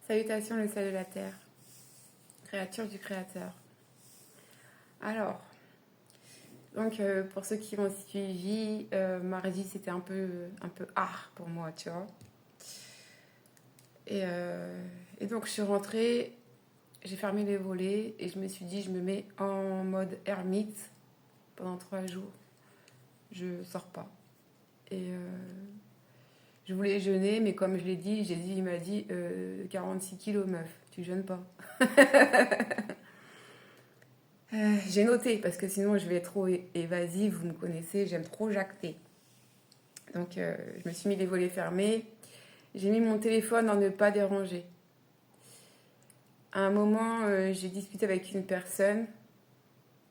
Salutations le ciel de la terre, créature du créateur. Alors, pour ceux qui m'ont suivi, mardi c'était un peu hard pour moi, tu vois. Et, euh, et donc je suis rentrée, j'ai fermé les volets et je me suis dit je me mets en mode ermite pendant 3 jours. Je sors pas. Et je voulais jeûner, mais comme je l'ai dit, Jésus il m'a dit 46 kilos meuf, tu jeûnes pas. J'ai noté parce que sinon je vais être trop évasive, vous me connaissez, j'aime trop jacter. Donc je me suis mis les volets fermés, j'ai mis mon téléphone en ne pas déranger. À un moment, j'ai discuté avec une personne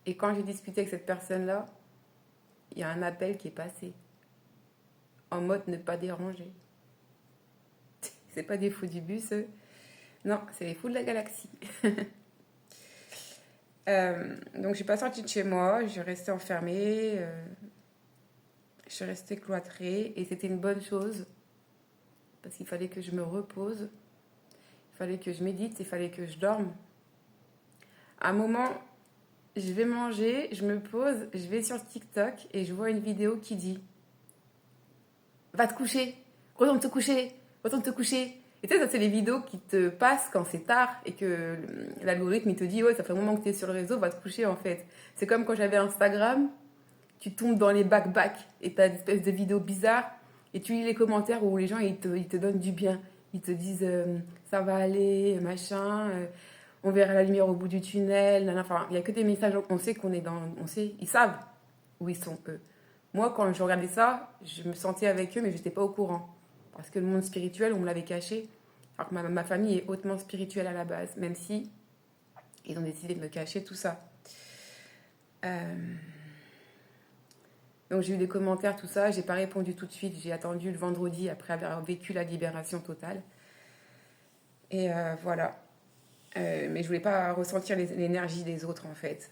et quand j'ai discuté avec cette personne-là, il y a un appel qui est passé en mode ne pas déranger. C'est pas des fous du bus, eux. Non, c'est les fous de la galaxie. Donc je suis pas sortie de chez moi, je suis restée enfermée, je suis restée cloîtrée et c'était une bonne chose parce qu'il fallait que je me repose, il fallait que je médite, il fallait que je dorme. À un moment, je vais manger, je me pose, je vais sur TikTok et je vois une vidéo qui dit va te coucher, retourne te coucher, retourne te coucher. Et tu sais, ça c'est les vidéos qui te passent quand c'est tard et que l'algorithme il te dit ouais ça fait un moment que tu es sur le réseau, va te coucher en fait. C'est comme quand j'avais Instagram, tu tombes dans les back et tu as des espèces de vidéos bizarres et tu lis les commentaires où les gens ils te donnent du bien. Ils te disent ça va aller, machin, on verra la lumière au bout du tunnel. Enfin, il n'y a que des messages, on sait qu'on est dans. On sait, ils savent où ils sont eux. Moi, quand je regardais ça, je me sentais avec eux, mais je n'étais pas au courant. Parce que le monde spirituel, on me l'avait caché. Alors que ma famille est hautement spirituelle à la base, même si ils ont décidé de me cacher tout ça. Euh, Donc j'ai eu des commentaires, tout ça. J'ai pas répondu tout de suite. J'ai attendu le vendredi après avoir vécu la libération totale. Et voilà. Mais je voulais pas ressentir l'énergie des autres en fait.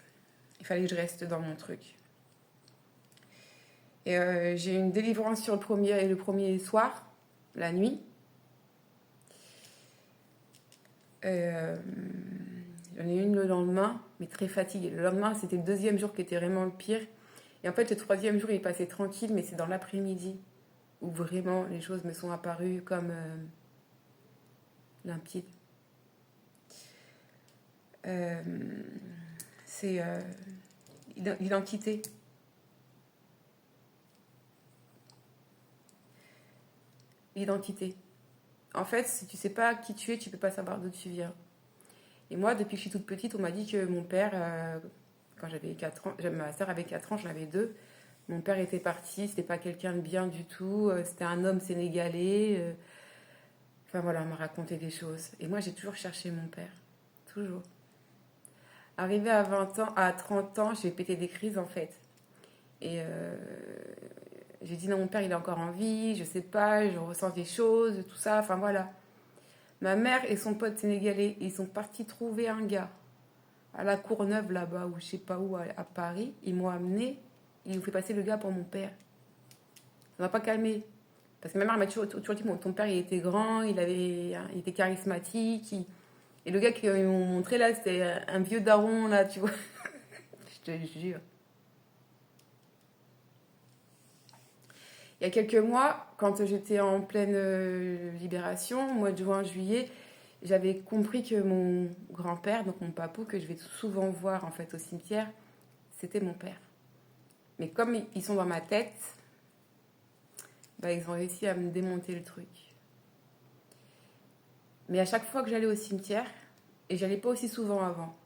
Il fallait que je reste dans mon truc. Et j'ai eu une délivrance sur le premier soir, la nuit. Euh, J'en ai une le lendemain, mais très fatiguée. Le lendemain, c'était le deuxième jour qui était vraiment le pire. Et en fait, le troisième jour, il est passé tranquille, mais c'est dans l'après-midi où vraiment les choses me sont apparues comme limpides. Euh, c'est l'identité. L'identité. En fait, si tu sais pas qui tu es, tu peux pas savoir d'où tu viens. Et moi, depuis que je suis toute petite, on m'a dit que mon père, quand j'avais 4 ans, ma soeur avait 4 ans, j'en avais 2. Mon père était parti, c'était pas quelqu'un de bien du tout, c'était un homme sénégalais. Enfin voilà, on m'a raconté des choses. Et moi, j'ai toujours cherché mon père. Toujours. Arrivé à 20 ans, à 30 ans, j'ai pété des crises en fait. Et j'ai dit non, mon père il est encore en vie, je sais pas, je ressens des choses, tout ça, enfin voilà. Ma mère et son pote sénégalais, ils sont partis trouver un gars à la Courneuve là-bas, ou je sais pas où, à Paris. Ils m'ont amené, ils ont fait passer le gars pour mon père. Ça m'a pas calmé. Parce que ma mère m'a toujours dit, bon, ton père il était grand, il était charismatique. Et le gars qu'ils m'ont montré là, c'était un vieux daron là, tu vois. Je te jure. Il y a quelques mois, quand j'étais en pleine libération, mois de juin, juillet, j'avais compris que mon grand-père, donc mon papou, que je vais souvent voir en fait au cimetière, c'était mon père. Mais comme ils sont dans ma tête, bah, ils ont réussi à me démonter le truc. Mais à chaque fois que j'allais au cimetière, et j'allais pas aussi souvent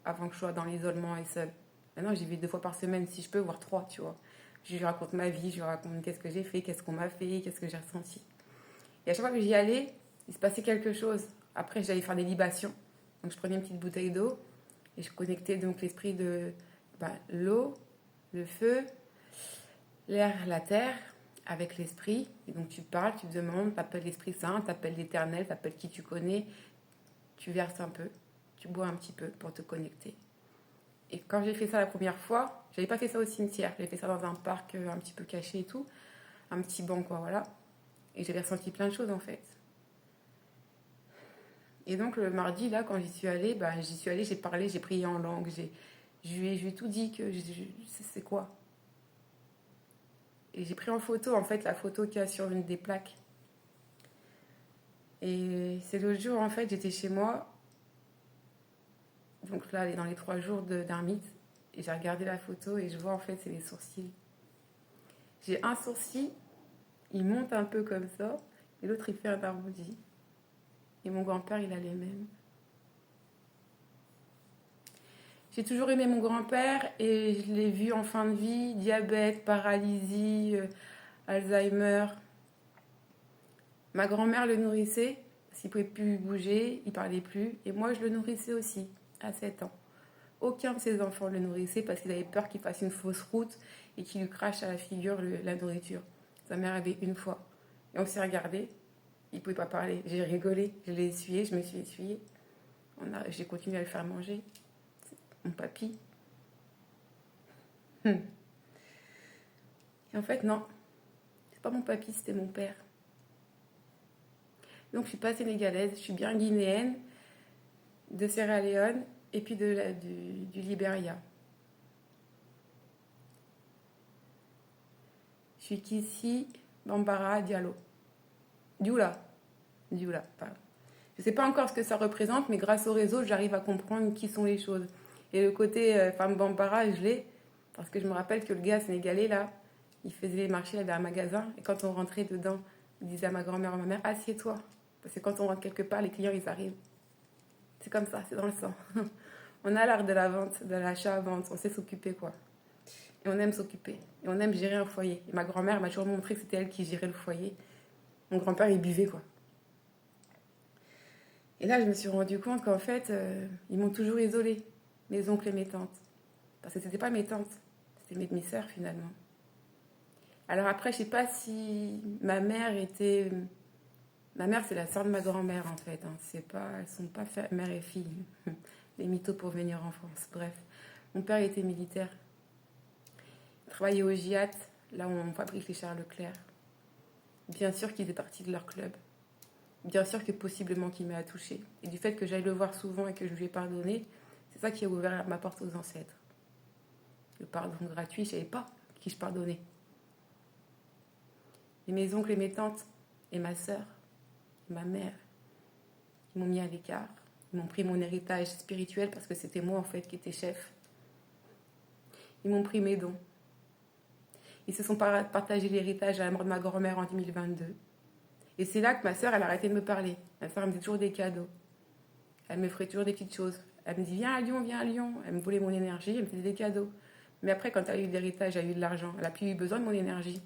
avant que je sois dans l'isolement et seule. Maintenant, j'y vais 2 fois par semaine si je peux, voire 3, tu vois. Je lui raconte ma vie, je lui raconte qu'est-ce que j'ai fait, qu'est-ce qu'on m'a fait, qu'est-ce que j'ai ressenti. Et à chaque fois que j'y allais, il se passait quelque chose. Après, j'allais faire des libations. Donc, je prenais une petite bouteille d'eau et je connectais donc l'esprit de l'eau, le feu, l'air, la terre avec l'esprit. Et donc, tu parles, tu demandes, tu appelles l'Esprit Saint, tu appelles l'Éternel, tu appelles qui tu connais, tu verses un peu, tu bois un petit peu pour te connecter. Et quand j'ai fait ça la première fois, j'avais pas fait ça au cimetière, j'avais fait ça dans un parc un petit peu caché et tout, un petit banc quoi, voilà. Et j'avais ressenti plein de choses en fait. Et donc le mardi, là, quand j'y suis allée, j'ai parlé, j'ai prié en langue, je lui ai tout dit que c'est quoi. Et j'ai pris en photo, en fait, la photo qu'il y a sur une des plaques. Et c'est l'autre jour, en fait, j'étais chez moi. Donc là, elle est dans les 3 jours d'ermite. Et j'ai regardé la photo et je vois, en fait, c'est les sourcils. J'ai un sourcil, il monte un peu comme ça, et l'autre, il fait un arrondi. Et mon grand-père, il a les mêmes. J'ai toujours aimé mon grand-père et je l'ai vu en fin de vie, diabète, paralysie, Alzheimer. Ma grand-mère le nourrissait, parce qu'il ne pouvait plus bouger, il ne parlait plus. Et moi, je le nourrissais aussi, à 7 ans. Aucun de ses enfants le nourrissait parce qu'ils avaient peur qu'il fasse une fausse route et qu'il lui crache à la figure la nourriture. Sa mère avait une fois. Et on s'est regardé, il ne pouvait pas parler. J'ai rigolé, je l'ai essuyé, je me suis essuyée. J'ai continué à le faire manger. Mon papy. Et en fait, non, c'est pas mon papy, c'était mon père. Donc je suis pas sénégalaise, je suis bien guinéenne, de Sierra Leone et puis du Libéria. Je suis Kissi Bambara Diallo. Dioula, pardon. Je ne sais pas encore ce que ça représente, mais grâce au réseau, j'arrive à comprendre qui sont les choses. Et le côté femme Bambara, je l'ai, parce que je me rappelle que le gars sénégalais, là, il faisait les marchés, il avait un magasin, et quand on rentrait dedans, il disait à ma grand-mère, à ma mère, assieds-toi. Parce que quand on rentre quelque part, les clients, ils arrivent. C'est comme ça, c'est dans le sang. On a l'art de la vente, de l'achat-vente, on sait s'occuper, quoi. Et on aime s'occuper. Et on aime gérer un foyer. Et ma grand-mère m'a toujours montré que c'était elle qui gérait le foyer. Mon grand-père, il buvait, quoi. Et là, je me suis rendu compte qu'en fait, ils m'ont toujours isolée, mes oncles et mes tantes. Parce que c'était pas mes tantes, c'était mes sœurs, finalement. Alors après, je sais pas si ma mère était... Ma mère, c'est la sœur de ma grand-mère, en fait. Hein. C'est pas... Elles sont pas mère et fille. Les mythos pour venir en France. Bref. Mon père était militaire. Il travaillait au GIAT, là où on fabrique les chars Leclerc. Bien sûr qu'il faisait partie de leur club. Bien sûr que possiblement qu'il m'a touché. Et du fait que j'aille le voir souvent et que je lui ai pardonné, c'est ça qui a ouvert ma porte aux ancêtres. Le pardon gratuit, je ne savais pas qui je pardonnais. Et mes oncles et mes tantes, et ma sœur, et ma mère, ils m'ont mis à l'écart. Ils m'ont pris mon héritage spirituel parce que c'était moi en fait qui étais chef. Ils m'ont pris mes dons. Ils se sont partagé l'héritage à la mort de ma grand-mère en 2022. Et c'est là que ma sœur, elle a arrêté de me parler. Ma sœur, elle me faisait toujours des cadeaux. Elle me ferait toujours des petites choses. Elle me dit, viens à Lyon, viens à Lyon. Elle me volait mon énergie, elle me faisait des cadeaux. Mais après, quand elle a eu de l'héritage, elle a eu de l'argent. Elle a plus eu besoin de mon énergie.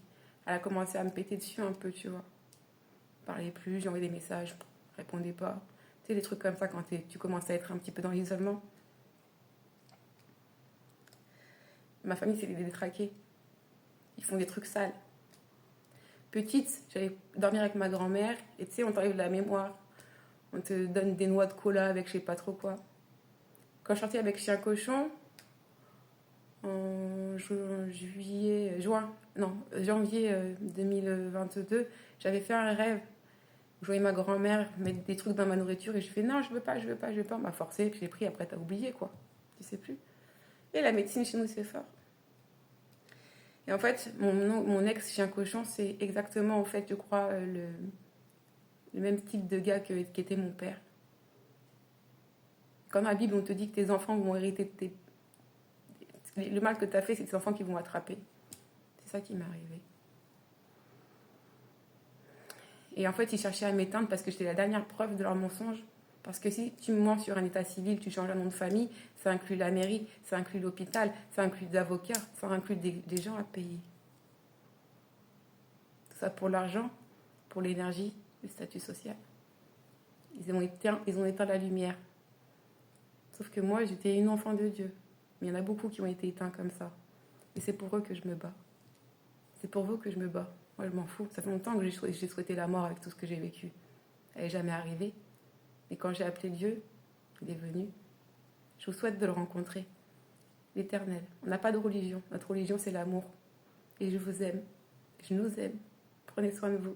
Elle a commencé à me péter dessus un peu, tu vois. Je parlais plus, j'ai envoyé des messages, je répondais pas. Tu sais, des trucs comme ça quand tu commences à être un petit peu dans l'isolement. Ma famille, c'est des détraqués. Ils font des trucs sales. Petite, j'allais dormir avec ma grand-mère. Et tu sais, on t'enlève de la mémoire. On te donne des noix de cola avec je sais pas trop quoi. Quand je sortais avec Chien Cochon, en janvier 2022, j'avais fait un rêve. Je voyais ma grand-mère mettre des trucs dans ma nourriture et je fais non, je veux pas, je veux pas, je veux pas. On m'a forcé, puis j'ai pris, après t'as oublié quoi. Tu sais plus. Et la médecine chez nous, c'est fort. Et en fait, mon ex Chien Cochon, c'est exactement, en fait, je crois, le même type de gars qu'était mon père. Quand dans la Bible, on te dit que tes enfants vont hériter de le mal que tu as fait, c'est tes enfants qui vont attraper. C'est ça qui m'est arrivé. Et en fait, ils cherchaient à m'éteindre parce que j'étais la dernière preuve de leur mensonge. Parce que si tu mens sur un état civil, tu changes un nom de famille, ça inclut la mairie, ça inclut l'hôpital, ça inclut des avocats, ça inclut des gens à payer. Tout ça pour l'argent, pour l'énergie, le statut social. Ils ont éteint la lumière. Sauf que moi, j'étais une enfant de Dieu. Mais il y en a beaucoup qui ont été éteints comme ça. Et c'est pour eux que je me bats. C'est pour vous que je me bats. Moi, je m'en fous. Ça fait longtemps que j'ai souhaité la mort avec tout ce que j'ai vécu. Elle n'est jamais arrivée. Mais quand j'ai appelé Dieu, il est venu. Je vous souhaite de le rencontrer. L'Éternel. On n'a pas de religion. Notre religion, c'est l'amour. Et je vous aime. Je nous aime. Prenez soin de vous.